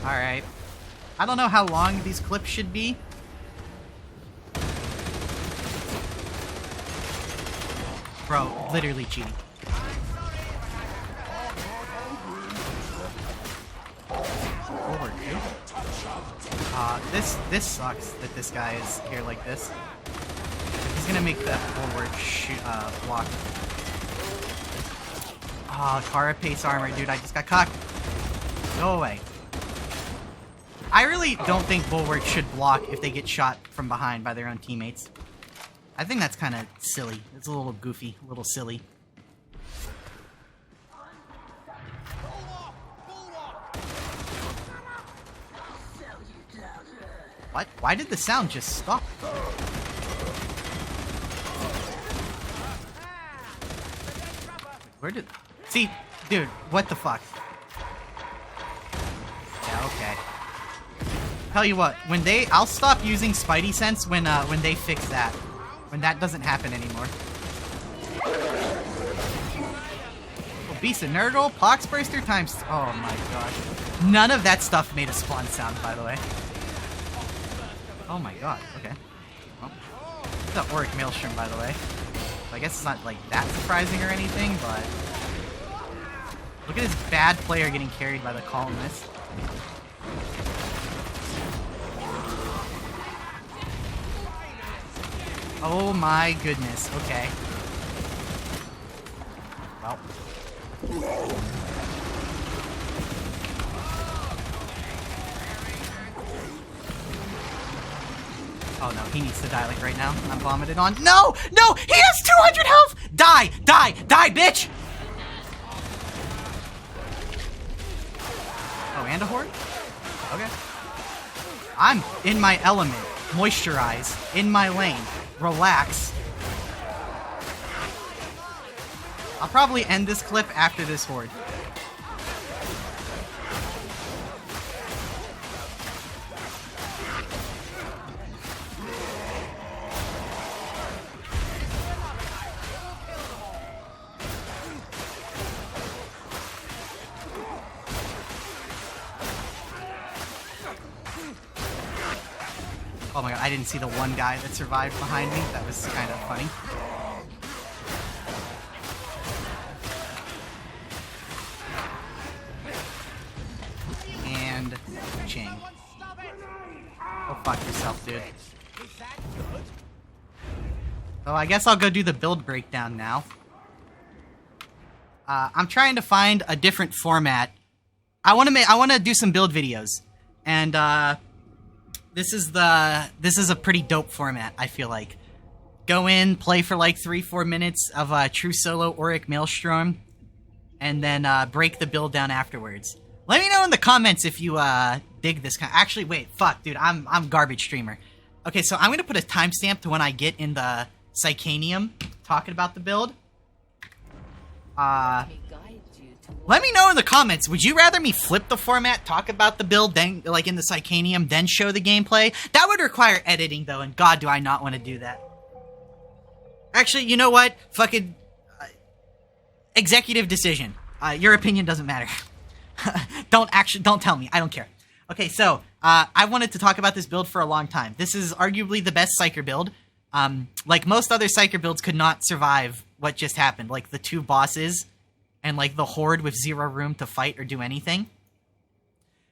Alright. I don't know how long these clips should be. Bro, literally cheating. Forward, dude. This sucks that this guy is here like this. He's gonna make the forward block. Carapace armor, dude. I just got cocked. Go away. I really don't think bulwarks should block if they get shot from behind by their own teammates. I think that's kind of silly. It's a little goofy, a little silly. What? Why did the sound just stop? Where did... See, dude, what the fuck? Yeah, okay. Tell you what, when they... I'll stop using Spidey Sense when they fix that. When that doesn't happen anymore. Oh, Beast of Nurgle, Poxburster times... Oh my gosh. None of that stuff made a spawn sound, by the way. Oh my god, okay. Well, it's an auric maelstrom, by the way. So I guess it's not, like, that surprising or anything, but... Look at this bad player getting carried by the columnist. Oh my goodness, okay. Well. Oh no, he needs to die like right now. I'm vomited on. No! No! He has 200 health! Die! Die! Die, bitch! Oh, and a horde? Okay. I'm in my element. Moisturize. In my lane. Relax. I'll probably end this clip after this horde. Oh my god, I didn't see the one guy that survived behind me. That was kind of funny. And Ching. Go fuck yourself, dude. So I guess I'll go do the build breakdown now. I'm trying to find a different format. I want to do some build videos, and this is a pretty dope format, I feel like. Go in, play for like 3-4 minutes of a true solo auric maelstrom, and then break the build down afterwards. Let me know in the comments if you dig this kind. Actually, wait, fuck, dude, I'm garbage streamer. Okay, so I'm gonna put a timestamp to when I get in the Psychanium talking about the build. Let me know in the comments, would you rather me flip the format, talk about the build, then, like in the Psychanium, then show the gameplay? That would require editing, though, and god, do I not want to do that. Actually, you know what? Fucking... executive decision. Your opinion doesn't matter. Don't tell me. I don't care. Okay, so, I wanted to talk about this build for a long time. This is arguably the best psyker build. Like, most other psyker builds could not survive what just happened. Like, the 2 bosses... and, like, the horde with 0 room to fight or do anything.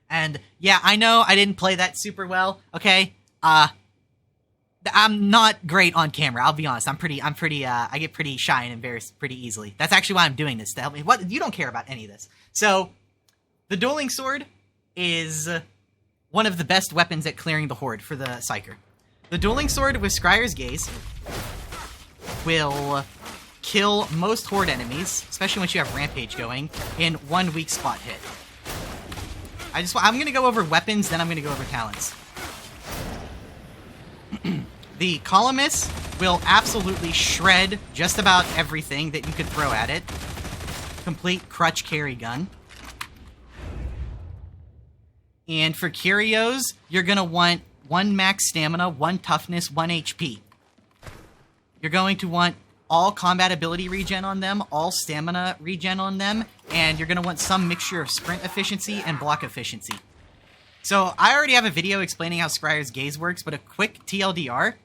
And, yeah, I know I didn't play that super well, okay? I'm not great on camera, I'll be honest. I get pretty shy and embarrassed pretty easily. That's actually why I'm doing this, to help me. What? You don't care about any of this. So, the dueling sword is one of the best weapons at clearing the horde for the psyker. The dueling sword with Scryer's Gaze will... kill most horde enemies, especially once you have Rampage going, in 1 weak spot hit. I'm gonna go over weapons, then I'm gonna go over talents. The columnist will absolutely shred just about everything that you could throw at it. Complete crutch carry gun. And for curios, you're gonna want 1 max stamina, 1 toughness, 1 HP. You're going to want all combat ability regen on them, all stamina regen on them, and you're going to want some mixture of sprint efficiency and block efficiency. So I already have a video explaining how Scryer's Gaze works, but a quick TLDR.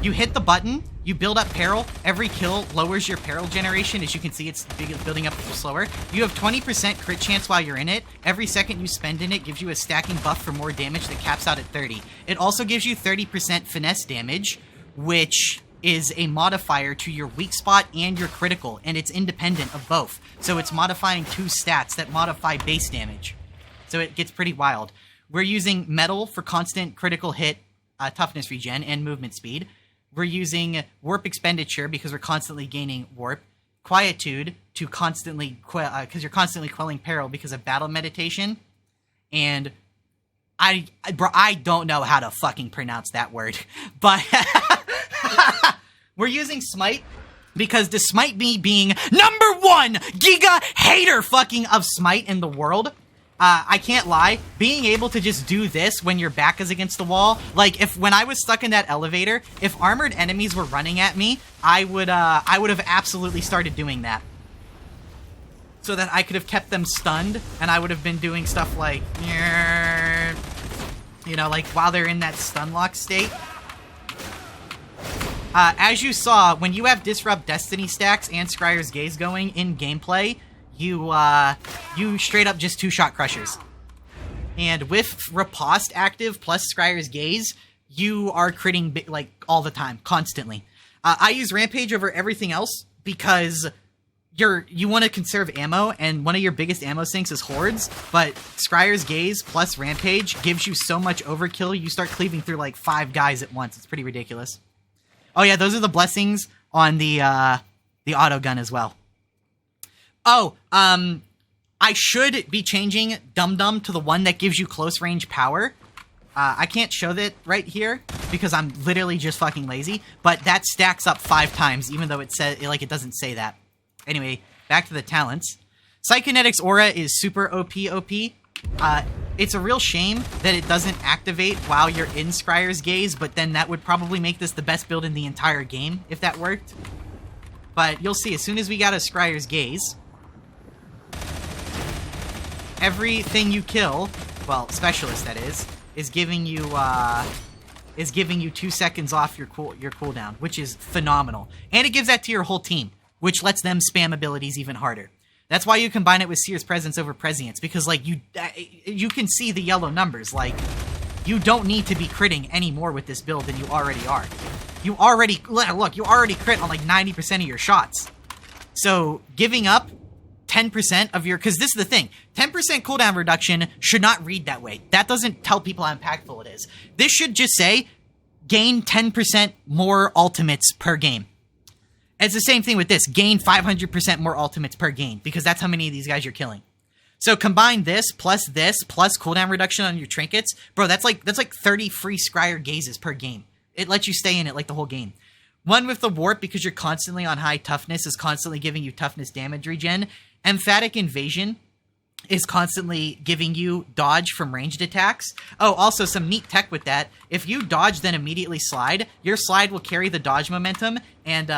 You hit the button, you build up peril. Every kill lowers your peril generation. As you can see, it's building up slower. You have 20% crit chance while you're in it. Every second you spend in it gives you a stacking buff for more damage that caps out at 30. It also gives you 30% finesse damage, which is a modifier to your weak spot and your critical, and it's independent of both. So it's modifying 2 stats that modify base damage. So it gets pretty wild. We're using metal for constant critical hit, toughness regen, and movement speed. We're using warp expenditure because we're constantly gaining warp. Quietude to constantly because you're constantly quelling peril because of battle meditation. And I don't know how to fucking pronounce that word, but we're using smite because despite me being #1 giga hater fucking of smite in the world, I can't lie, being able to just do this when your back is against the wall, like when I was stuck in that elevator, if armored enemies were running at me, I would have absolutely started doing that. So that I could have kept them stunned, and I would have been doing stuff like, you know, like while they're in that stun lock state. As you saw, when you have Disrupt Destiny stacks and Scryer's Gaze going in gameplay, you straight up just 2-shot crushers. And with Riposte active plus Scryer's Gaze, you are critting like all the time, constantly. I use Rampage over everything else because you want to conserve ammo, and one of your biggest ammo sinks is Hordes, but Scryer's Gaze plus Rampage gives you so much overkill, you start cleaving through like 5 guys at once. It's pretty ridiculous. Oh yeah, those are the blessings on the auto gun as well. Oh, I should be changing Dum Dum to the one that gives you close range power. I can't show that right here because I'm literally just fucking lazy, but that stacks up 5 times, even though it says, like, it doesn't say that. Anyway, back to the talents. Psychokinetic's aura is super OP. It's a real shame that it doesn't activate while you're in Scryer's Gaze, but then that would probably make this the best build in the entire game if that worked. But you'll see, as soon as we got a Scryer's Gaze, everything you kill, well, specialist that is giving you 2 seconds off your cooldown, which is phenomenal. And it gives that to your whole team, which lets them spam abilities even harder. That's why you combine it with Seer's Presence over Prescience, because like you can see the yellow numbers. Like, you don't need to be critting any more with this build than you already are. You already crit on like 90% of your shots. So giving up 10% of your, because this is the thing, 10% cooldown reduction should not read that way. That doesn't tell people how impactful it is. This should just say, gain 10% more ultimates per game. It's the same thing with this, gain 500% more ultimates per game, because that's how many of these guys you're killing. So combine this plus cooldown reduction on your trinkets, bro, that's like 30 free Scryer Gazes per game. It lets you stay in it like the whole game. One with the warp, because you're constantly on high toughness, is constantly giving you toughness damage regen. Emphatic Invasion is constantly giving you dodge from ranged attacks. Oh, also some neat tech with that. If you dodge then immediately slide, your slide will carry the dodge momentum, and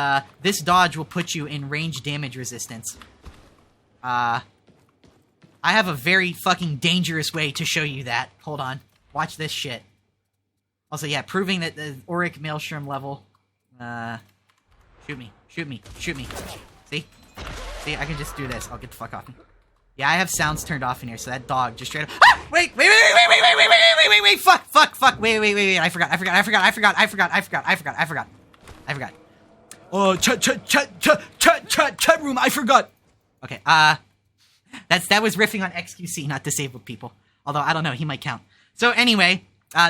this dodge will put you in range damage resistance. I have a very fucking dangerous way to show you that. Hold on. Watch this shit. Also, yeah, proving that the auric maelstrom level... Shoot me. See? See, I can just do this. I'll get the fuck off me. Yeah, I have sounds turned off in here, so that dog just straight up... Ah! Wait! Fuck! Wait, I forgot. Oh, chat room, I forgot! Okay, that was riffing on XQC, not disabled people. Although, I don't know, he might count. So anyway...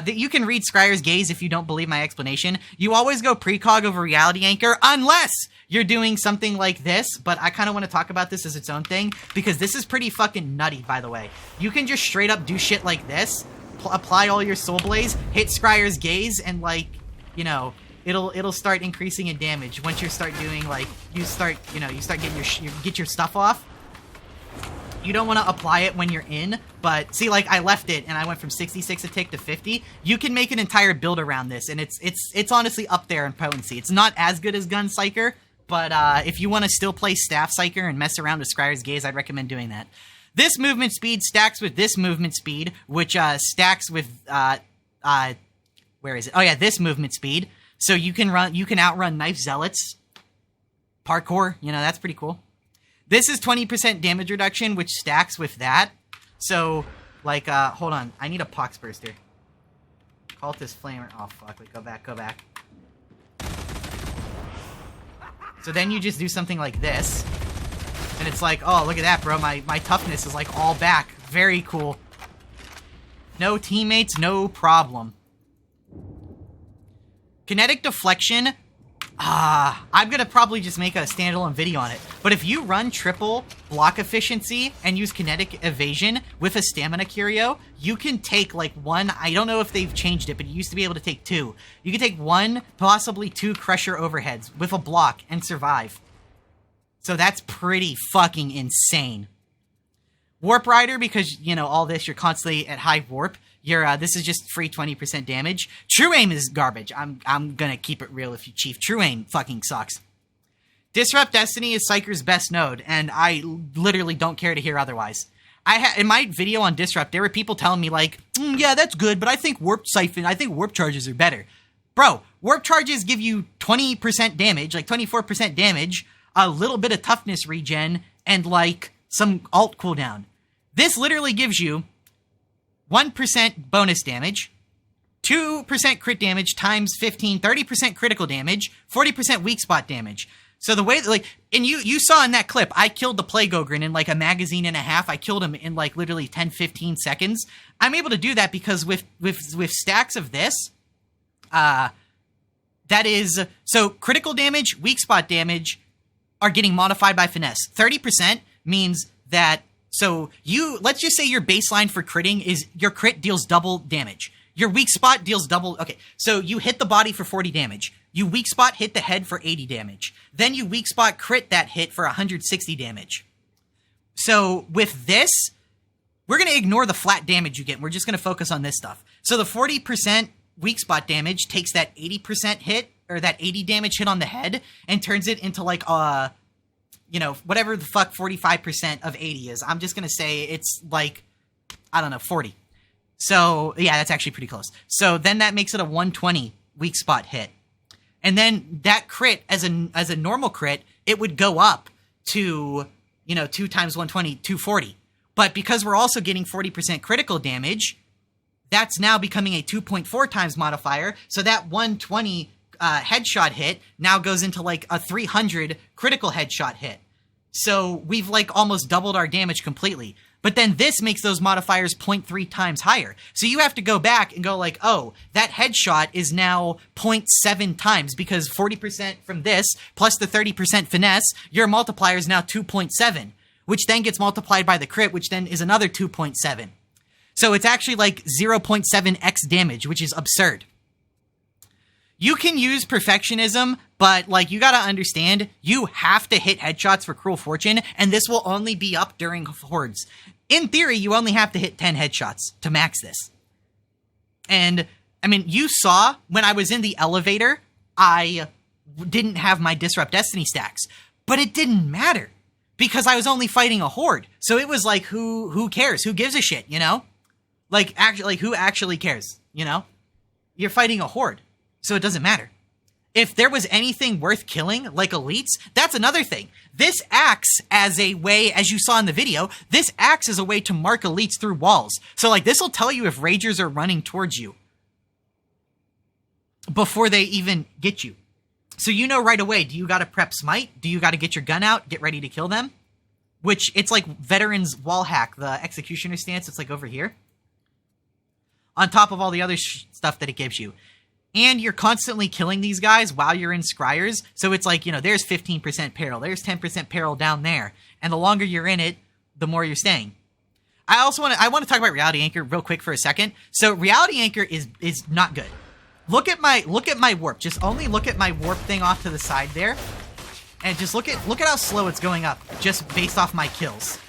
you can read Scryer's Gaze if you don't believe my explanation. You always go precog over Reality Anchor unless you're doing something like this, but I kind of want to talk about this as its own thing because this is pretty fucking nutty, by the way. You can just straight up do shit like this, apply all your Soul Blaze, hit Scryer's Gaze, and like, you know, it'll start increasing in damage once you start doing like, you start getting get your stuff off. You don't want to apply it when you're in, but see, like, I left it and I went from 66 a tick to 50. You can make an entire build around this, and it's honestly up there in potency. It's not as good as gunpsyker, but if you want to still play staff psyker and mess around with Scryer's Gaze, I'd recommend doing that. This movement speed stacks with this movement speed, which stacks with where is it? Oh yeah, this movement speed. So you can outrun knife zealots. Parkour, that's pretty cool. This is 20% damage reduction, which stacks with that. So, like, hold on. I need a pox burster. Cultist flamer. Oh, fuck. Wait, go back. So then you just do something like this. And it's like, oh, look at that, bro. My toughness is, like, all back. Very cool. No teammates, no problem. Kinetic deflection. I'm gonna probably just make a standalone video on it. But if you run triple block efficiency and use kinetic evasion with a stamina curio, you can take like one, I don't know if they've changed it, but you used to be able to take two. You can take one, possibly two crusher overheads with a block and survive. So that's pretty fucking insane. Warp Rider, because, all this, you're constantly at high warp. This is just free 20% damage. True aim is garbage. I'm gonna keep it real with you, Chief. True aim fucking sucks. Disrupt Destiny is Psyker's best node, and I literally don't care to hear otherwise. In my video on Disrupt, there were people telling me like, yeah, that's good, but I think warp charges are better. Bro, warp charges give you 20% damage, like 24% damage, a little bit of toughness regen, and like some alt cooldown. This literally gives you 1% bonus damage, 2% crit damage times 15, 30% critical damage, 40% weak spot damage. So the way, and you saw in that clip, I killed the Plague Ogre in like a magazine and a half. I killed him in like literally 10, 15 seconds. I'm able to do that because with stacks of this, that is, so critical damage, weak spot damage are getting modified by finesse. 30% means that, so let's just say your baseline for critting is your crit deals double damage. Your weak spot deals double, okay, so you hit the body for 40 damage. You weak spot hit the head for 80 damage. Then you weak spot crit that hit for 160 damage. So with this, we're going to ignore the flat damage you get. We're just going to focus on this stuff. So the 40% weak spot damage takes that 80% hit, or that 80 damage hit on the head, and turns it into like, whatever the fuck 45% of 80 is. I'm just going to say it's like, I don't know, 40. So, yeah, that's actually pretty close. So then that makes it a 120 weak spot hit. And then that crit, as a normal crit, it would go up to, 2 times 120, 240. But because we're also getting 40% critical damage, that's now becoming a 2.4 times modifier. So that 120 headshot hit now goes into like a 300 critical headshot hit. So we've like almost doubled our damage completely. But then this makes those modifiers 0.3 times higher. So you have to go back and go like, oh, that headshot is now 0.7 times because 40% from this plus the 30% finesse, your multiplier is now 2.7, which then gets multiplied by the crit, which then is another 2.7. So it's actually like 0.7x damage, which is absurd. You can use perfectionism, but like you gotta understand, you have to hit headshots for Cruel Fortune, and this will only be up during hordes. In theory, you only have to hit 10 headshots to max this. And, I mean, you saw when I was in the elevator, I didn't have my Disrupt Destiny stacks, but it didn't matter because I was only fighting a horde. So it was like, who cares? Who gives a shit, Like, actually, who actually cares, You're fighting a horde. So it doesn't matter. If there was anything worth killing, like elites, that's another thing. This acts as a way, as you saw in the video, this acts as a way to mark elites through walls. So like this will tell you if ragers are running towards you before they even get you. So you know right away, do you got to prep smite? Do you got to get your gun out, get ready to kill them? Which, it's like Veterans wall hack, the executioner stance, it's like over here. On top of all the other stuff that it gives you. And you're constantly killing these guys while you're in scryers. So it's like, there's 15% peril. There's 10% peril down there. And the longer you're in it, the more you're staying. I want to talk about Reality Anchor real quick for a second. So Reality Anchor is not good. Look at my warp. Just only look at my warp thing off to the side there. And just look at how slow it's going up just based off my kills.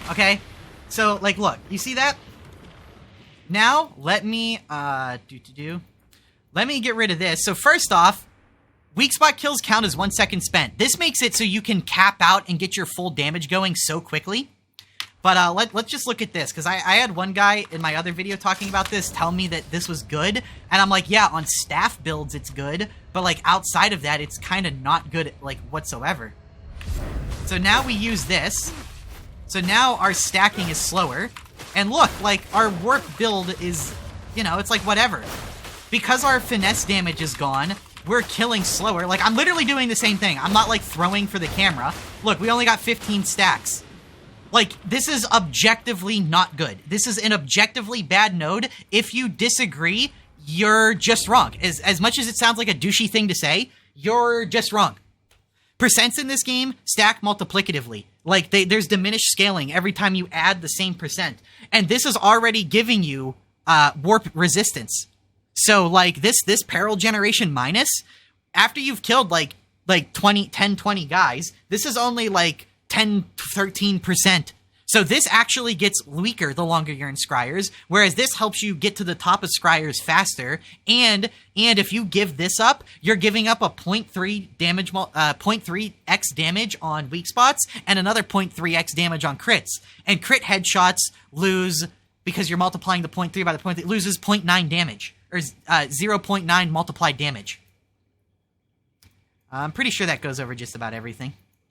Okay? So, like, look, you see that? Now, let me, let me get rid of this. So, first off, Weak spot kills count as 1 second spent. This makes it so you can cap out and get your full damage going so quickly. But let's just look at this, because I had one guy in my other video talking about this tell me that this was good, and I'm like, yeah, on staff builds it's good, but like outside of that it's kind of not good like whatsoever. So now we use this. So now our stacking is slower, and look, like our warp build is, you know, it's like whatever. Because our finesse damage is gone, we're killing slower. Like, I'm literally doing the same thing. I'm not like throwing for the camera. Look, we only got 15 stacks. Like, this is objectively not good. This is an objectively bad node. If you disagree, you're just wrong. As much as it sounds like a douchey thing to say, you're just wrong. Percents in this game stack multiplicatively. Like, there's diminished scaling every time you add the same percent. And this is already giving you warp resistance. So, like, this peril generation minus, after you've killed, like 10, 20 guys, this is only, like, 10, 13%. So this actually gets weaker the longer you're in scryers, whereas this helps you get to the top of scryers faster. And if you give this up, you're giving up a 0.3 damage, 0.3x damage on weak spots and another 0.3x damage on crits. And crit headshots lose, because you're multiplying the 0.3 by the 0.3, loses 0.9 damage, or 0.9 multiplied damage. I'm pretty sure that goes over just about everything.